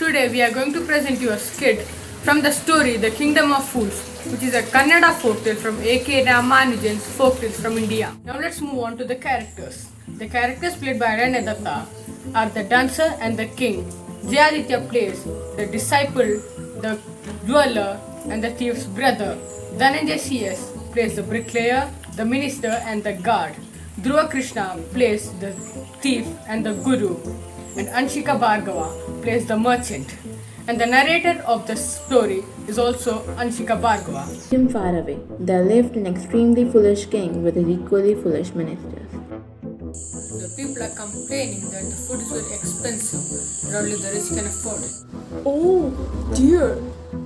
Today we are going to present you a skit from the story The Kingdom of Fools, which is a Kannada folktale from A.K. Ramanujan's Folktales from India. Now let's move on to the characters. The characters played by DUTTA are the dancer and the king. ADITYA plays the disciple, the jeweler and the thief's brother. DHANANJAY CS plays the bricklayer, the minister and the guard. Dhruva KRISHNA plays the thief and the guru. And ANSHIKA BHARGAVA plays the merchant. And the narrator of the story is also ANSHIKA BHARGAVA. Far away, there lived an extremely foolish king with his equally foolish ministers. The people are complaining that the food is very expensive and only the rich can afford it. Oh dear,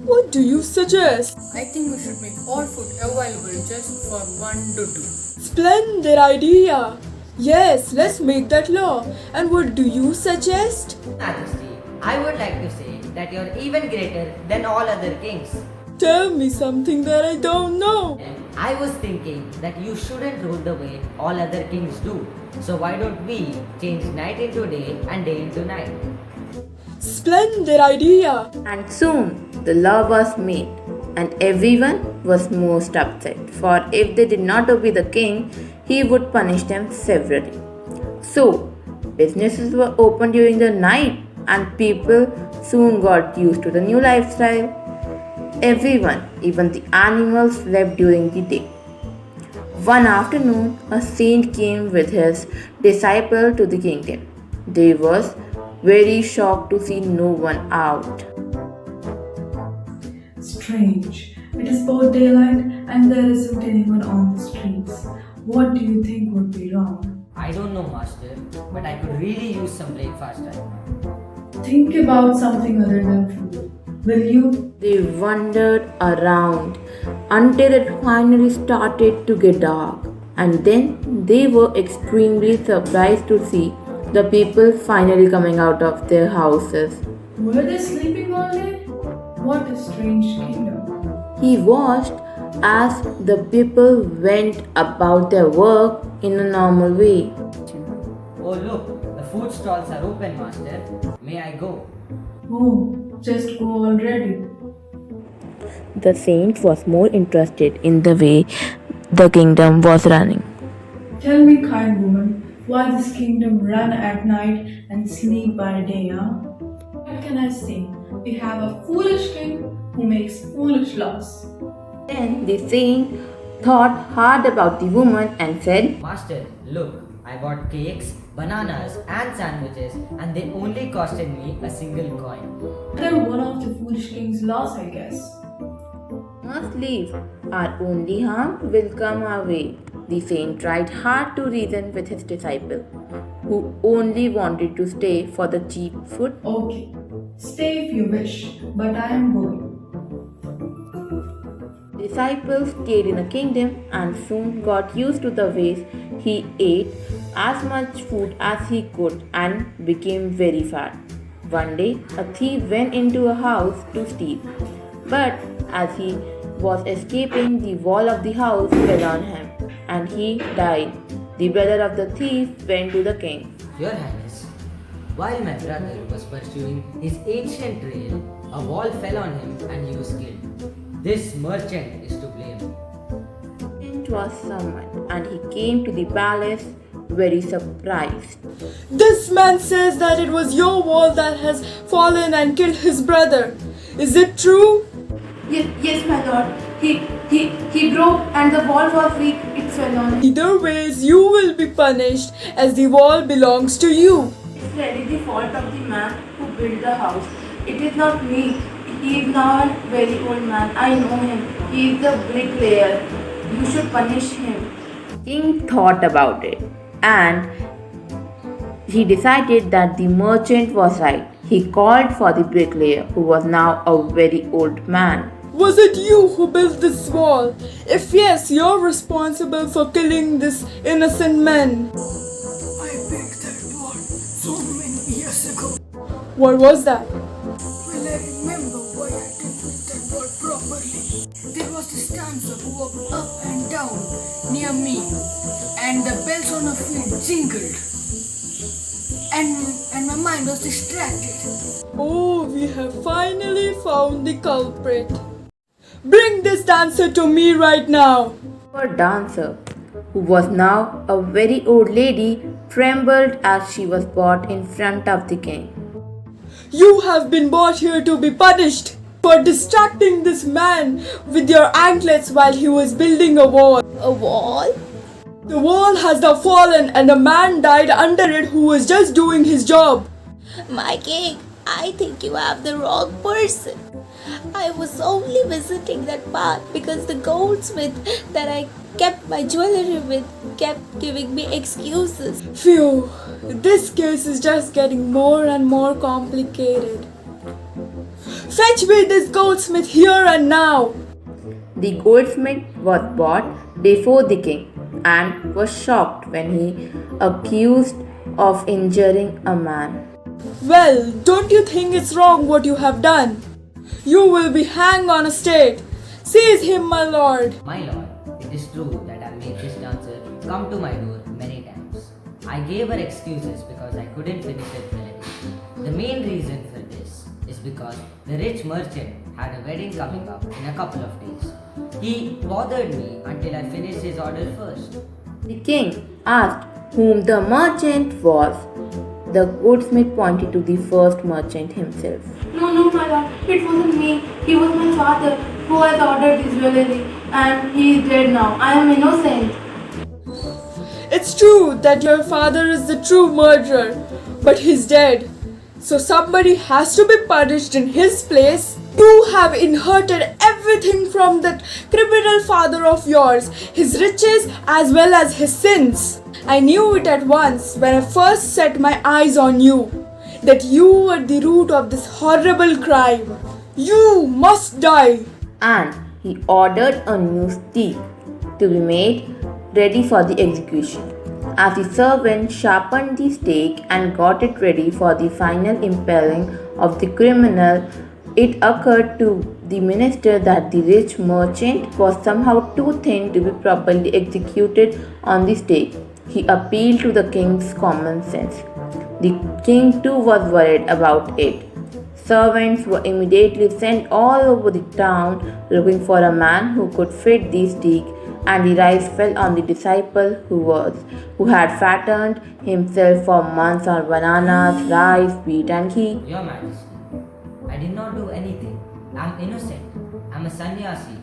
what do you suggest? I think we should make all food available just for one duttu. Splendid idea! Yes, let's make that law. And what do you suggest? Majesty, I would like to say that you're even greater than all other kings. Tell me something that I don't know. I was thinking that you shouldn't rule the way all other kings do. So why don't we change night into day and day into night? Splendid idea! And soon the law was made, and everyone was most upset, for if they did not obey the king, he would punish them severely. So, businesses were open during the night, and people soon got used to the new lifestyle. Everyone, even the animals, slept during the day. One afternoon, a saint came with his disciple to the kingdom. They was very shocked to see no one out. Strange. It is broad daylight and there isn't anyone on the streets. What do you think would be wrong? I don't know, Master, but I could really use some breakfast right now. Think about something other than food. Will you? They wandered around until it finally started to get dark, and then they were extremely surprised to see the people finally coming out of their houses. Were they sleeping all day? What a strange kingdom. He watched as the people went about their work in a normal way. Oh look, the food stalls are open, Master. May I go? Oh, just go already. The saint was more interested in the way the kingdom was running. Tell me, kind woman, why this kingdom run at night and sleep by day, huh? What can I say? We have a foolish king who makes foolish laws. Then the saint thought hard about the woman and said, Master, look, I bought cakes, bananas and sandwiches and they only costed me a single coin. Another one of the foolish king's laws, I guess. "Must leave. Our only harm will come our way." The saint tried hard to reason with his disciple, who only wanted to stay for the cheap food. Okay, stay if you wish, but I am going. Disciples stayed in a kingdom and soon got used to the ways. He ate as much food as he could and became very fat. One day, a thief went into a house to steal, but as he was escaping, the wall of the house fell on him and he died. The brother of the thief went to the king. Your Highness, while my brother was pursuing his ancient trail, a wall fell on him and he was killed. This merchant is to blame. It was summoned and he came to the palace very surprised. This man says that it was your wall that has fallen and killed his brother. Is it true? Yes, my lord. He broke and the wall was weak. It fell on him. Either ways, you will be punished as the wall belongs to you. It's really the fault of the man who built the house. It is not me. He is now a very old man. I know him. He is the bricklayer. You should punish him. King thought about it and he decided that the merchant was right. He called for the bricklayer, who was now a very old man. Was it you who built this wall? If yes, you're responsible for killing this innocent man. I built that wall so many years ago. What was that? Will I remember why I didn't build that wall properly? There was this dancer who walked up and down near me, and the bells on her feet jingled. And and my mind was distracted. Oh, we have finally found the culprit. Bring this dancer to me right now. Our dancer, who was now a very old lady, trembled as she was brought in front of the king. You have been brought here to be punished for distracting this man with your anklets while he was building a wall. A wall? The wall has now fallen and a man died under it who was just doing his job. My king, I think you have the wrong person. I was only visiting that path because the goldsmith that I kept my jewelry with kept giving me excuses. Phew, this case is just getting more and more complicated. Fetch me this goldsmith here and now. The goldsmith was brought before the king and was shocked when he accused of injuring a man. Well, don't you think it's wrong what you have done? You will be hanged on a stake. Seize him, my lord. My lord, it is true that I made this dancer come to my door many times. I gave her excuses because I couldn't finish the jewelry. The main reason for this is because the rich merchant had a wedding coming up in a couple of days. He bothered me until I finished his order first. The king asked whom the merchant was. The goldsmith pointed to the first merchant himself. No, my lord, it wasn't me. He was my father who has ordered this jewelry and he is dead now. I am innocent. It's true that your father is the true murderer, but he's dead. So somebody has to be punished in his place. You have inherited everything from that criminal father of yours, his riches as well as his sins. I knew it at once when I first set my eyes on you, that you were the root of this horrible crime. You must die. And he ordered a new stake to be made ready for the execution. As the servant sharpened the stake and got it ready for the final impaling of the criminal, it occurred to the minister that the rich merchant was somehow too thin to be properly executed on the stake. He appealed to the king's common sense. The king too was worried about it. Servants were immediately sent all over the town looking for a man who could fit the stake, and the rice fell on the disciple who had fattened himself for months on bananas, rice, wheat, and ghee. Your Majesty, I did not do anything. I am innocent. I am a sannyasi.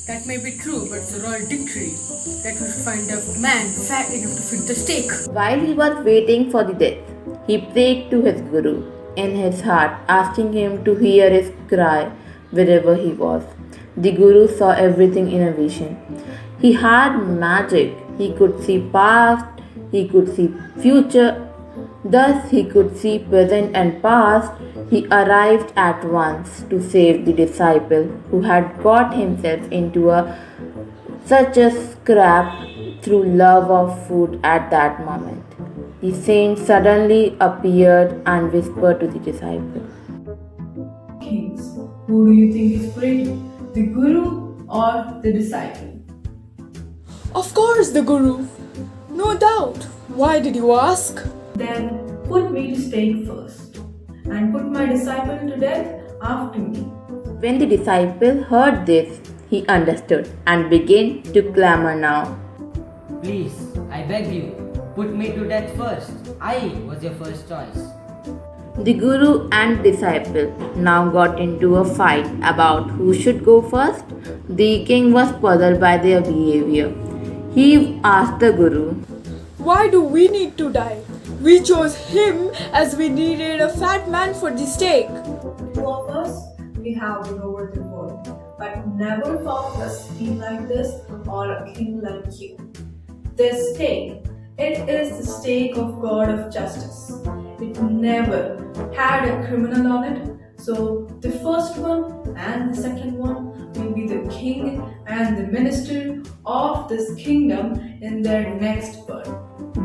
That may be true, but it's a royal decree that we should find a man fat enough to fit the stake. While he was waiting for the death, he prayed to his guru in his heart, asking him to hear his cry wherever he was. The guru saw everything in a vision. He had magic. He could see past, he could see future. Thus he could see present and past. He arrived at once to save the disciple who had got himself into such a scrap through love of food at that moment. The saint suddenly appeared and whispered to the disciple, Kings, who do you think is greater, the guru or the disciple? Of course, the guru. No doubt. Why did you ask? Then put me to stake first, and put my disciple to death after me. When the disciple heard this, he understood and began to clamor now. Please, I beg you, put me to death first. I was your first choice. The guru and disciple now got into a fight about who should go first. The king was puzzled by their behavior. He asked the guru, Why do we need to die? We chose him as we needed a fat man for the stake. Two of us, we have been over the world, but never found a queen like this or a king like you. This stake, it is the stake of God of justice. It never had a criminal on it, so the first one and the second one will be the king and the minister of this kingdom in their next birth.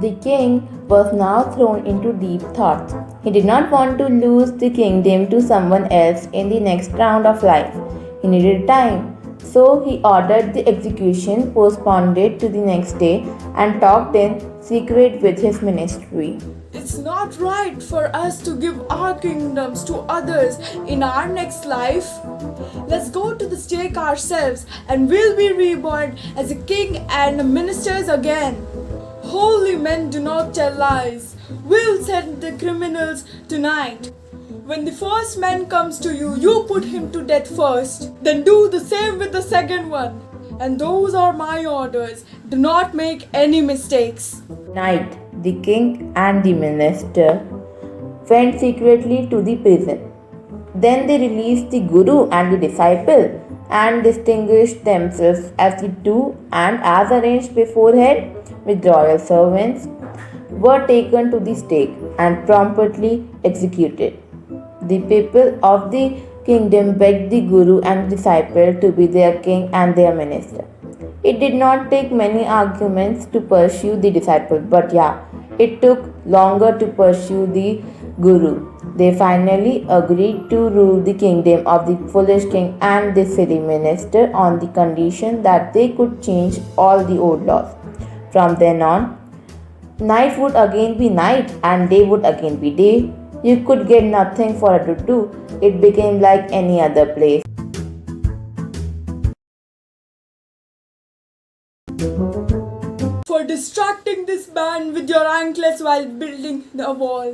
The king was now thrown into deep thoughts. He did not want to lose the kingdom to someone else in the next round of life. He needed time. So he ordered the execution postponed to the next day and talked in secret with his ministry. It's not right for us to give our kingdoms to others in our next life. Let's go to the stake ourselves and we'll be reborn as a king and ministers again. Holy men do not tell lies. We'll send the criminals tonight. When the first man comes to you, you put him to death first. Then do the same with the second one. And those are my orders. Do not make any mistakes. Night, the king and the minister went secretly to the prison. Then they released the guru and the disciple and distinguished themselves as the two, and as arranged beforehand with royal servants, were taken to the stake and promptly executed. The people of the kingdom begged the guru and disciple to be their king and their minister. It did not take many arguments to pursue the disciple, but it took longer to pursue the guru. They finally agreed to rule the kingdom of the foolish king and the silly minister on the condition that they could change all the old laws. From then on, night would again be night and day would again be day. You could get nothing for a tutu. It became like any other place. For distracting this man with your anklets while building the wall.